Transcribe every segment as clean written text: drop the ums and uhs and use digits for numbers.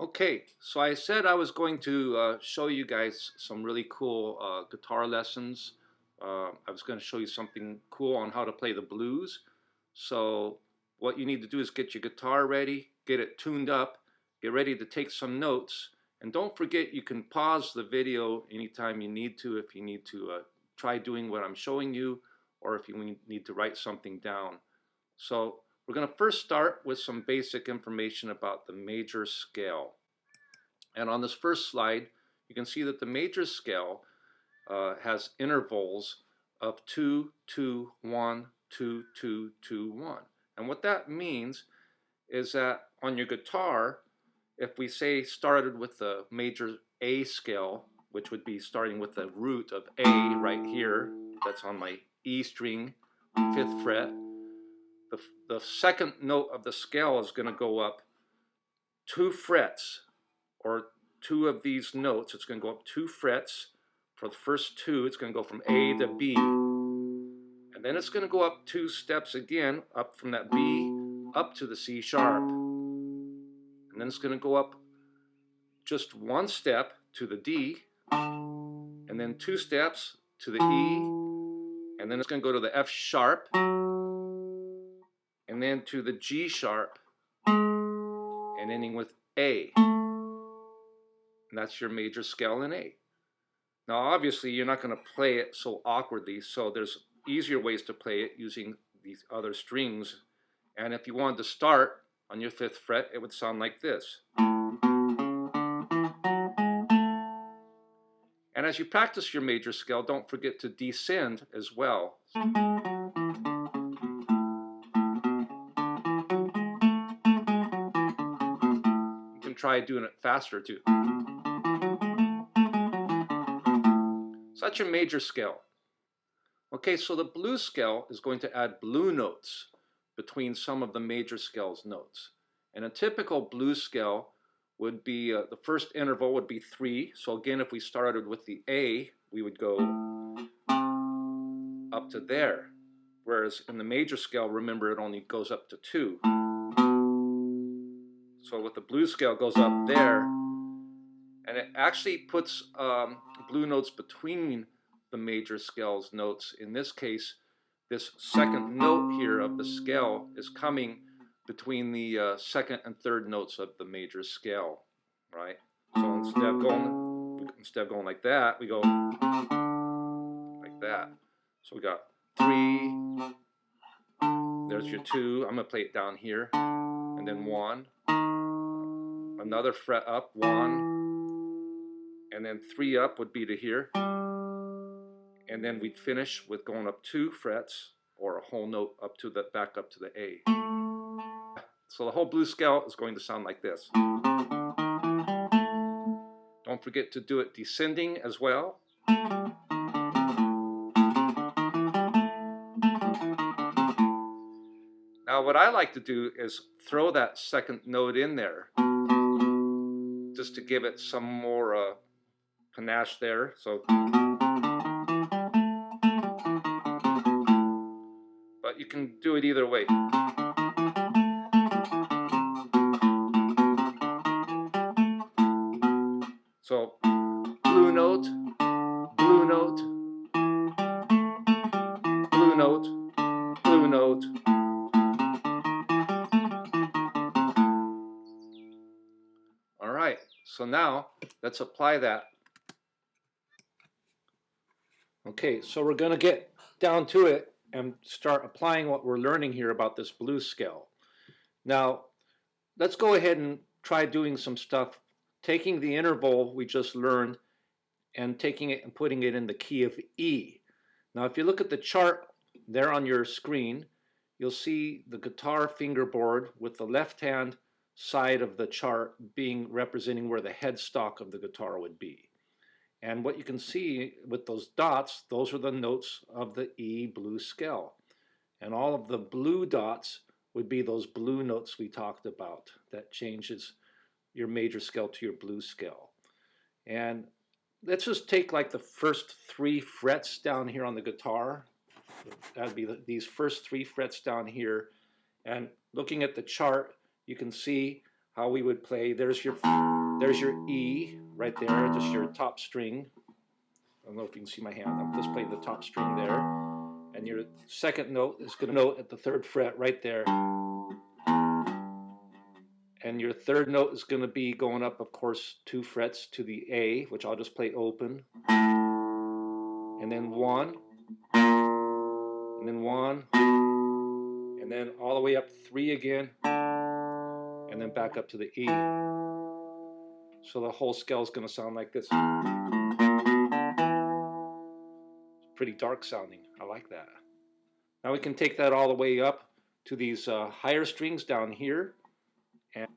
Okay, so I said I was going to show you guys some really cool guitar lessons. I was going to show you something cool on how to play the blues. So what you need to do is get your guitar ready, get it tuned up, get ready to take some notes, and don't forget you can pause the video anytime you need to if you need to try doing what I'm showing you, or if you need to write something down. So we're going to first start with some basic information about the major scale. And on this first slide, you can see that the major scale has intervals of 2, 2, 1, 2, 2, 2, 1. And what that means is that on your guitar, if we say started with the major A scale, which would be starting with the root of A right here, that's on my E string, 5th fret, the second note of the scale is going to go up 2 frets, or 2 of these notes. It's going to go up 2 frets. For the first 2, it's going to go from A to B. And then it's going to go up 2 steps again, up from that B up to the C sharp. And then it's going to go up just 1 step to the D, and then 2 steps to the E, and then it's going to go to the F sharp, and then to the G sharp, and ending with A. And that's your major scale in A. Now obviously you're not going to play it so awkwardly, so there's easier ways to play it using these other strings. And if you wanted to start on your 5th fret, it would sound like this. And as you practice your major scale, don't forget to descend as well. You can try doing it faster too. So that's your major scale. Okay, so the blues scale is going to add blue notes between some of the major scale's notes. And a typical blues scale would be, the first interval would be 3. So again, if we started with the A, we would go up to there. Whereas in the major scale, remember, it only goes up to 2. So with the blues scale, it goes up there. And it actually puts blue notes between the major scale's notes. In this case, this second note here of the scale is coming between the 2nd and 3rd notes of the major scale, right? So instead of going like that, we go like that. So we got 3, there's your 2, I'm going to play it down here, and then 1, another fret up, 1, and then 3 up would be to here, and then we'd finish with going up 2 frets, or a whole note up to the back up to the A. So the whole blues scale is going to sound like this. Don't forget to do it descending as well. Now what I like to do is throw that second note in there, just to give it some more panache there. So, but you can do it either way. So blue note, blue note, blue note, blue note. All right, so now let's apply that. Okay, so we're going to get down to it and start applying what we're learning here about this blues scale. Now, let's go ahead and try doing some stuff, taking the interval we just learned and taking it and putting it in the key of E. Now, if you look at the chart there on your screen, you'll see the guitar fingerboard with the left-hand side of the chart being representing where the headstock of the guitar would be. And what you can see with those dots, those are the notes of the E blues scale. And all of the blue dots would be those blue notes we talked about that changes your major scale to your blues scale. And let's just take like the first 3 frets down here on the guitar. That'd be these first 3 frets down here. And looking at the chart, you can see how we would play. There's your There's your E right there, just your top string. I don't know if you can see my hand. I'm just playing the top string there. And your second note is going to note at the 3rd fret right there. And your 3rd note is going to be going up, of course, 2 frets to the A, which I'll just play open. And then 1. And then 1. And then all the way up 3 again. And then back up to the E. So the whole scale is going to sound like this. It's pretty dark sounding. I like that. Now we can take that all the way up to these higher strings down here. And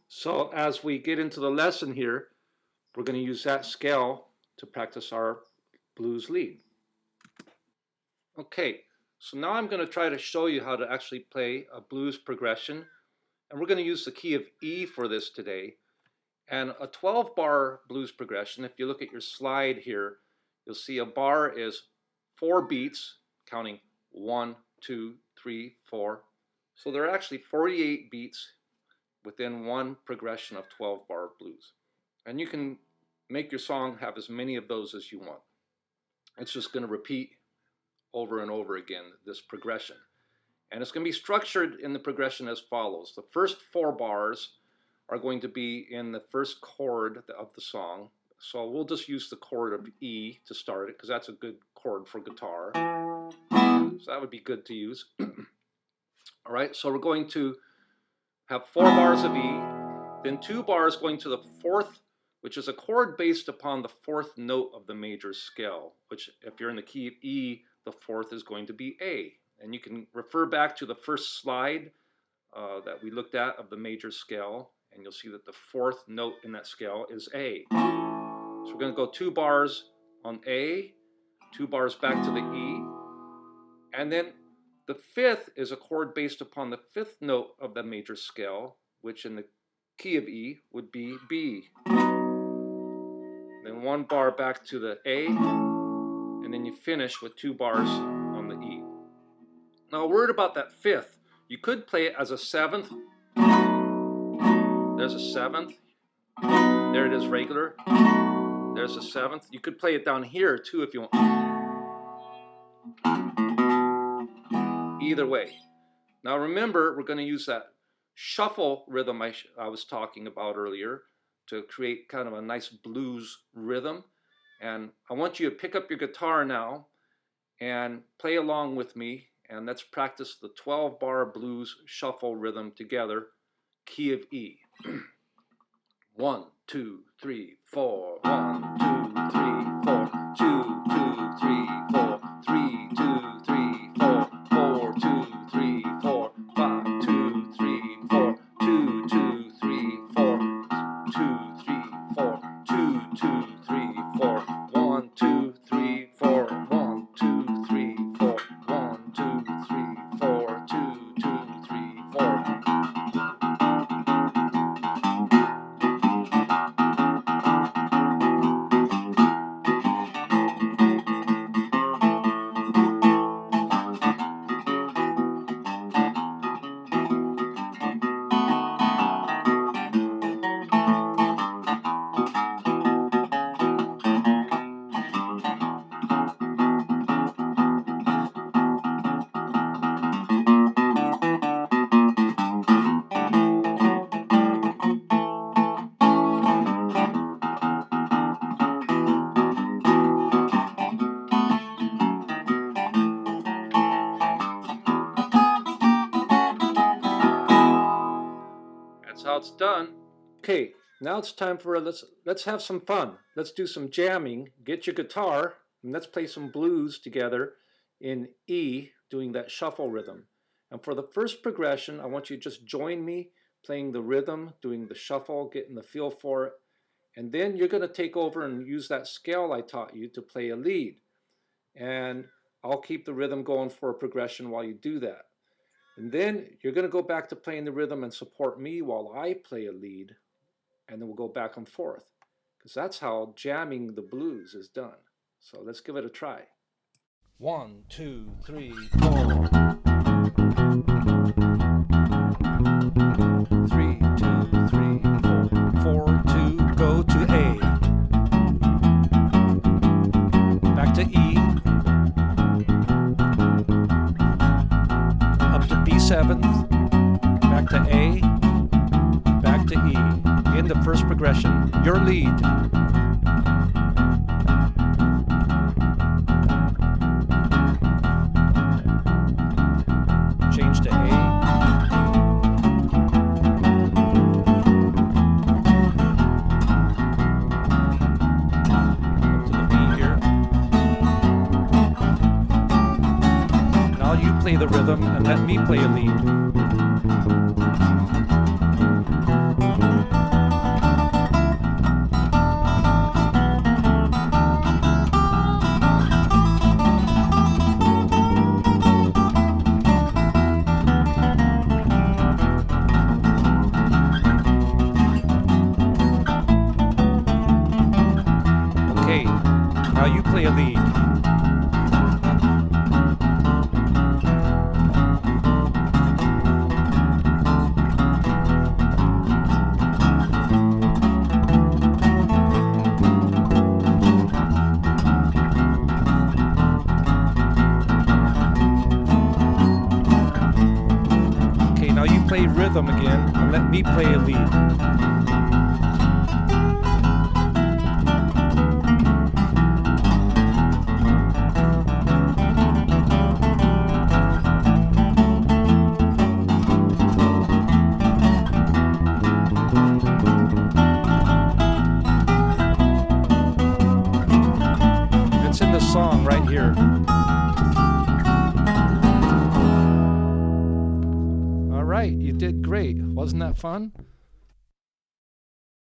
so as we get into the lesson here, we're going to use that scale to practice our blues lead. Okay, so now I'm going to try to show you how to actually play a blues progression. And we're going to use the key of E for this today. And a 12-bar blues progression, if you look at your slide here, you'll see a bar is 4 beats, counting 1, 2, 3, 4. So there are actually 48 beats within one progression of 12-bar blues. And you can make your song have as many of those as you want. It's just going to repeat over and over again, this progression. And it's going to be structured in the progression as follows. The first 4 bars are going to be in the first chord of the song. So we'll just use the chord of E to start it, because that's a good chord for guitar. So that would be good to use. All right, so we're going to have 4 bars of E, then 2 bars going to the 4th, which is a chord based upon the 4th note of the major scale, which if you're in the key of E, the 4th is going to be A. And you can refer back to the first slide that we looked at of the major scale, and you'll see that the 4th note in that scale is A. So we're going to go 2 bars on A, 2 bars back to the E, and then the 5th is a chord based upon the 5th note of the major scale, which in the key of E would be B. Then 1 bar back to the A, and then you finish with 2 bars on the E. Now a word about that 5th. You could play it as a 7th. There's a 7th. There it is regular. There's a 7th. You could play it down here too if you want. Either way. Now remember, we're going to use that shuffle rhythm I was talking about earlier to create kind of a nice blues rhythm. And I want you to pick up your guitar now and play along with me. And let's practice the 12-bar blues shuffle rhythm together, key of E. 1, 2, 3, 4. 1, 2, 3, 4. 2, 2, 3, 4. 3, 2, 3, 4. 4, 2, 3, 4. 5, 2, 3, 4. 2, 2, 3, 4. 2, 3, 4. 2, 2, 3, 4. 1, 2, 3, 4. 1, 2, 3, 4. 1, 2, 3, 4. 2, 2, 3, 4. That's how it's done. Okay, now it's time for let's have some fun. Let's do some jamming. Get your guitar and let's play some blues together in E, doing that shuffle rhythm. And for the first progression, I want you to just join me playing the rhythm, doing the shuffle, getting the feel for it. And then you're going to take over and use that scale I taught you to play a lead. And I'll keep the rhythm going for a progression while you do that. And then you're going to go back to playing the rhythm and support me while I play a lead, and then we'll go back and forth, because that's how jamming the blues is done. So let's give it a try. 1, 2, 3, 4. 3, 2, 3, 4. 4, 2, go to A. Back to E. Up to B7th. Back to A. Back to E. In the first progression. Your lead. Change to A. Up to the B here. Now you play the rhythm and let me play a lead. Okay, now you play a lead. Okay, now you play rhythm again and let me play a lead. It's in the song right here. All right, you did great. Wasn't that fun?